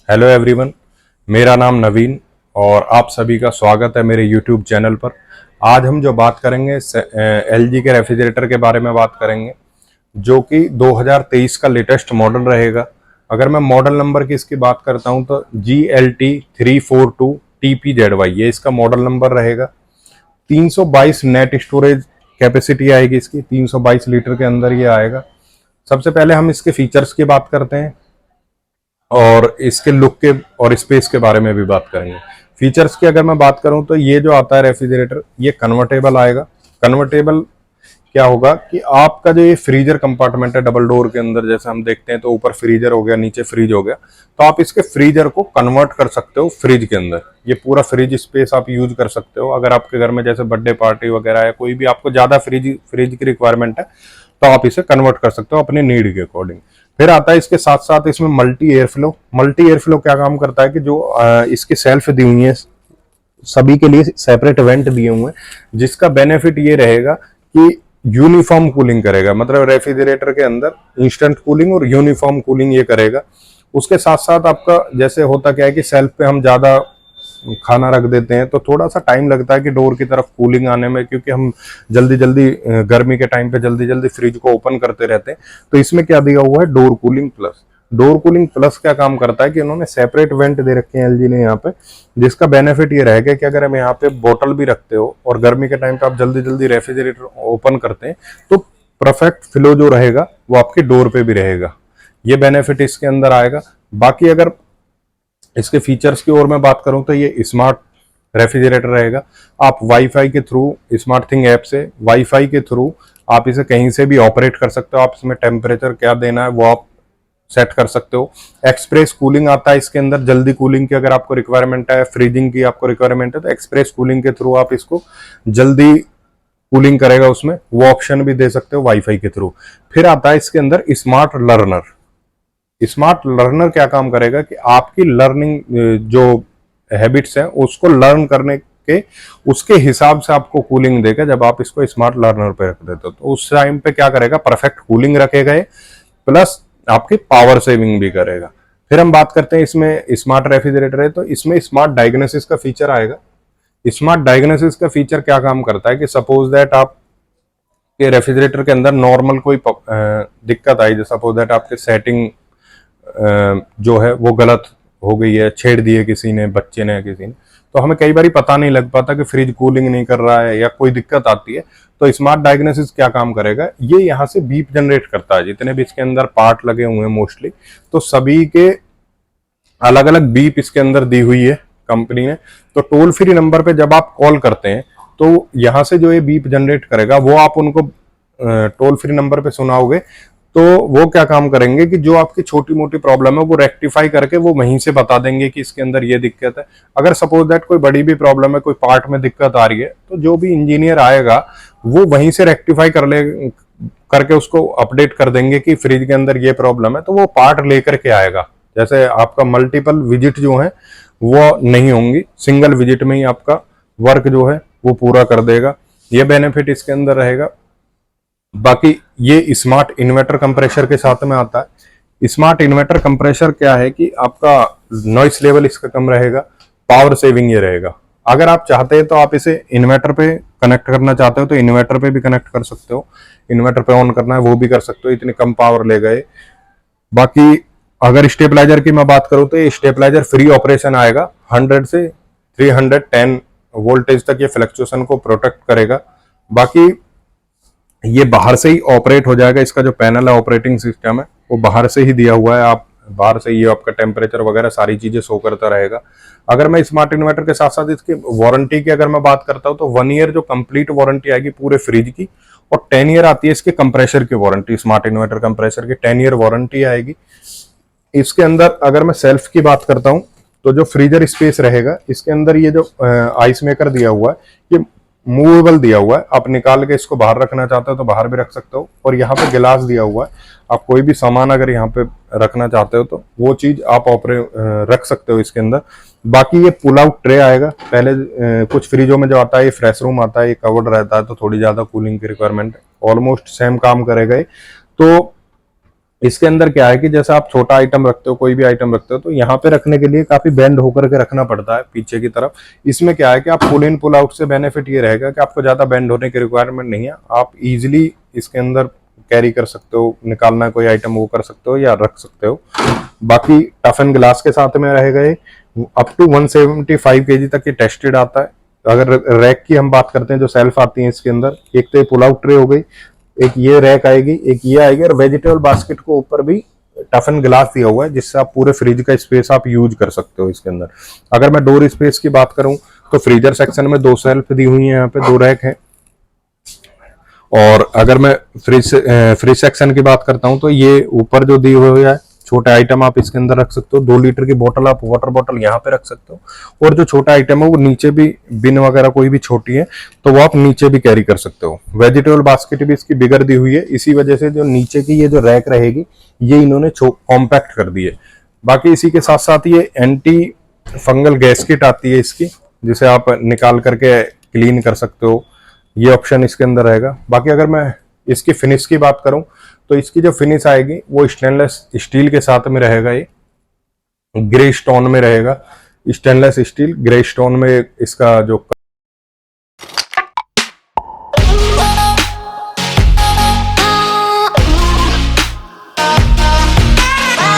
Hello everyone, मेरा नाम नवीन और आप सभी का स्वागत है मेरे यूट्यूब चैनल पर। आज हम जो बात करेंगे एलजी के रेफ्रिजरेटर के बारे में बात करेंगे, जो कि 2023 का लेटेस्ट मॉडल रहेगा। अगर मैं मॉडल नंबर की इसकी बात करता हूं तो GLT342TPZY ये इसका मॉडल नंबर रहेगा। 322 नेट स्टोरेज कैपेसिटी आएगी इसकी, 322 लीटर के अंदर ये आएगा। सबसे पहले हम इसके फीचर्स की बात करते हैं और इसके लुक के और स्पेस के बारे में भी बात करेंगे। फीचर्स की अगर मैं बात करूं तो ये जो आता है रेफ्रिजरेटर, ये कन्वर्टेबल आएगा। कन्वर्टेबल क्या होगा कि आपका जो ये फ्रीजर कंपार्टमेंट है डबल डोर के अंदर, जैसे हम देखते हैं तो ऊपर फ्रीजर हो गया, नीचे फ्रिज हो गया, तो आप इसके फ्रीजर को कन्वर्ट कर सकते हो फ्रिज के अंदर। ये पूरा फ्रिज स्पेस आप यूज कर सकते हो। अगर आपके घर में जैसे बर्थडे पार्टी वगैरह है, कोई भी आपको ज्यादा फ्रिज फ्रिज की रिक्वायरमेंट है, तो आप इसे कन्वर्ट कर सकते हो अपने नीड के अकॉर्डिंग। फिर आता है इसके साथ साथ इसमें multi air flow. Multi air flow क्या काम करता है कि जो इसकी सेल्फ दी हुई है, सभी के लिए सेपरेट वेंट दिए हुए हैं, जिसका बेनिफिट ये रहेगा कि यूनिफॉर्म कूलिंग करेगा। मतलब रेफ्रिजरेटर के अंदर इंस्टेंट कूलिंग और यूनिफॉर्म कूलिंग ये करेगा। उसके साथ साथ आपका जैसे होता क्या है कि सेल्फ पे हम ज्यादा खाना रख देते हैं तो थोड़ा सा टाइम लगता है कि डोर की तरफ कूलिंग आने में, क्योंकि हम जल्दी जल्दी गर्मी के टाइम पे जल्दी जल्दी फ्रिज को ओपन करते रहते हैं। तो इसमें क्या दिया हुआ है, door cooling plus. Door cooling plus क्या काम करता है कि इन्होंने सेपरेट वेंट दे रखे हैं एलजी ने यहाँ पे, जिसका बेनिफिट ये रहेगा कि अगर हम यहाँ पे बोतल भी रखते हो और गर्मी के टाइम पे आप जल्दी जल्दी रेफ्रिजरेटर ओपन करते हैं तो परफेक्ट फ्लो जो रहेगा वो आपके डोर पे भी रहेगा। ये बेनिफिट इसके अंदर आएगा। बाकी अगर इसके फीचर्स की ओर मैं बात करूं तो ये स्मार्ट रेफ्रिजरेटर रहेगा। आप वाईफाई के थ्रू, स्मार्ट थिंग ऐप से वाईफाई के थ्रू आप इसे कहीं से भी ऑपरेट कर सकते हो। आप इसमें टेम्परेचर क्या देना है वो आप सेट कर सकते हो। एक्सप्रेस कूलिंग आता है इसके अंदर। जल्दी कूलिंग की अगर आपको रिक्वायरमेंट है, फ्रीजिंग की आपको रिक्वायरमेंट है, तो एक्सप्रेस कूलिंग के थ्रू आप इसको जल्दी कूलिंग करेगा, उसमें वो ऑप्शन भी दे सकते हो वाईफाई के थ्रू। फिर आता है इसके अंदर स्मार्ट लर्नर। स्मार्ट लर्नर क्या काम करेगा कि आपकी लर्निंग जो हैबिट्स हैं उसको लर्न करने के उसके हिसाब से आपको कूलिंग देगा। जब आप इसको स्मार्ट लर्नर पे रख देते हो तो उस टाइम पे क्या करेगा, परफेक्ट कूलिंग रखेगा ये, प्लस आपकी पावर सेविंग भी करेगा। फिर हम बात करते हैं इसमें स्मार्ट रेफ्रिजरेटर है तो इसमें स्मार्ट डायग्नोसिस का फीचर आएगा। स्मार्ट डायग्नोसिस का फीचर क्या काम करता है कि सपोज दैट आप के रेफ्रिजरेटर के अंदर नॉर्मल कोई दिक्कत आई, सपोज दैट आपके सेटिंग जो है वो गलत हो गई है, छेड़ दिए किसी ने, बच्चे ने, किसी ने, तो हमें कई बार पता नहीं लग पाता कि फ्रिज कूलिंग नहीं कर रहा है या कोई दिक्कत आती है। तो स्मार्ट डायग्नोसिस क्या काम करेगा, ये यहाँ से बीप जनरेट करता है। जितने भी इसके अंदर पार्ट लगे हुए हैं मोस्टली, तो सभी के अलग अलग बीप इसके अंदर दी हुई है कंपनी ने। तो टोल फ्री नंबर पे जब आप कॉल करते हैं तो यहाँ से जो ये बीप जनरेट करेगा वो आप उनको टोल फ्री नंबर पे सुनाओगे, तो वो क्या काम करेंगे कि जो आपकी छोटी मोटी प्रॉब्लम है वो रेक्टिफाई करके वो वहीं से बता देंगे कि इसके अंदर ये दिक्कत है। अगर सपोज दैट कोई बड़ी भी प्रॉब्लम है, कोई पार्ट में दिक्कत आ रही है, तो जो भी इंजीनियर आएगा वो वहीं से रेक्टिफाई करके उसको अपडेट कर देंगे कि फ्रिज के अंदर ये प्रॉब्लम है, तो वो पार्ट लेकर के आएगा। जैसे आपका मल्टीपल विजिट जो है वो नहीं होंगी, सिंगल विजिट में ही आपका वर्क जो है वो पूरा कर देगा। ये बेनिफिट इसके अंदर रहेगा। बाकी ये स्मार्ट इन्वर्टर कंप्रेसर के साथ में आता है। स्मार्ट इन्वर्टर कंप्रेसर क्या है कि आपका नॉइस लेवल इसका कम रहेगा, पावर सेविंग ये रहेगा। अगर आप चाहते हैं तो आप इसे इन्वर्टर पे कनेक्ट करना चाहते हो तो इन्वर्टर पे भी कनेक्ट कर सकते हो, इन्वर्टर पे ऑन करना है वो भी कर सकते हो, इतनी कम पावर ले गए। बाकी अगर स्टेबलाइजर की मैं बात करूं तो ये स्टेबलाइजर फ्री ऑपरेशन आएगा। 100 से 310 वोल्टेज तक ये फ्लक्चुएशन को प्रोटेक्ट करेगा। बाकी ये बाहर से ही ऑपरेट हो जाएगा। इसका जो पैनल है, ऑपरेटिंग सिस्टम है, वो बाहर से ही दिया हुआ है। आप बाहर से ये आपका टेम्परेचर वगैरह सारी चीजें शो करता रहेगा। अगर मैं स्मार्ट इन्वर्टर के साथ साथ इसकी वारंटी की अगर मैं बात करता हूँ तो 1 ईयर जो कंप्लीट वारंटी आएगी पूरे फ्रिज की, और 10 ईयर आती है इसके कंप्रेसर की वारंटी। स्मार्ट इन्वर्टर कंप्रेसर की 10 ईयर वारंटी आएगी। इसके अंदर अगर मैं सेल्फ की बात करता हूँ तो जो फ्रीजर स्पेस रहेगा इसके अंदर, ये जो आइस मेकर दिया हुआ है ये मूवेबल दिया हुआ है। आप निकाल के इसको बाहर रखना चाहते हो तो बाहर भी रख सकते हो, और यहाँ पे गिलास दिया हुआ है। आप कोई भी सामान अगर यहाँ पे रखना चाहते हो तो वो चीज आप रख सकते हो इसके अंदर। बाकी ये पुल आउट ट्रे आएगा। पहले कुछ फ्रिजों में जो आता है ये फ्रेश रूम आता है, ये कवर्ड रहता है, तो थोड़ी ज्यादा कूलिंग की रिक्वायरमेंट, ऑलमोस्ट सेम काम करेगा ये। तो इसके अंदर क्या है कि जैसे आप छोटा आइटम रखते हो, कोई भी आइटम रखते हो, तो यहाँ पे रखने के लिए काफी बेंड होकर के रखना पड़ता है पीछे की तरफ। इसमें क्या है कि आप पुल इन पुल आउट से बेनिफिट ये रहेगा कि आपको ज्यादा बेंड होने की रिक्वायरमेंट नहीं है, आप इजिली इसके अंदर कैरी कर सकते हो, निकालना कोई आइटम वो कर सकते हो या रख सकते हो। बाकी टफ एंड ग्लास के साथ में रहेगा ये, अप टू 175 kg तक ये टेस्टेड आता है। अगर रैक की हम बात करते हैं, जो सेल्फ आती है इसके अंदर, एक तो ये पुल आउट ट्रे हो गई, एक ये रैक आएगी, एक ये आएगी, और वेजिटेबल बास्केट को ऊपर भी टफ एंड ग्लास दिया हुआ है, जिससे आप पूरे फ्रिज का स्पेस आप यूज कर सकते हो इसके अंदर। अगर मैं डोर स्पेस की बात करूं तो फ्रीजर सेक्शन में 2 सेल्फ दी हुई है, यहाँ पे 2 रैक है। और अगर मैं फ्रिज सेक्शन की बात करता हूं तो ये ऊपर जो दी हुई है, छोटे आइटम आप इसके अंदर रख सकते हो। 2 लीटर की बोतल, आप वाटर बोतल यहाँ पे रख सकते हो। और जो छोटा आइटम है वो नीचे भी, बिन वगैरह कोई भी छोटी है तो वो आप नीचे भी कैरी कर सकते हो। वेजिटेबल बास्केट भी इसकी बिगर दी हुई है, इसी वजह से जो नीचे की ये जो रैक रहेगी ये इन्होंने कॉम्पैक्ट कर दी है। बाकी इसी के साथ साथ ये एंटी फंगल गैस्केट आती है इसकी, जिसे आप निकाल करके क्लीन कर सकते हो, ये ऑप्शन इसके अंदर रहेगा। बाकी अगर मैं इसकी फिनिश की बात करूं तो इसकी जो फिनिश आएगी वो स्टेनलेस स्टील के साथ में रहेगा, ये ग्रे स्टोन में रहेगा, स्टेनलेस स्टील ग्रे स्टोन में इसका जो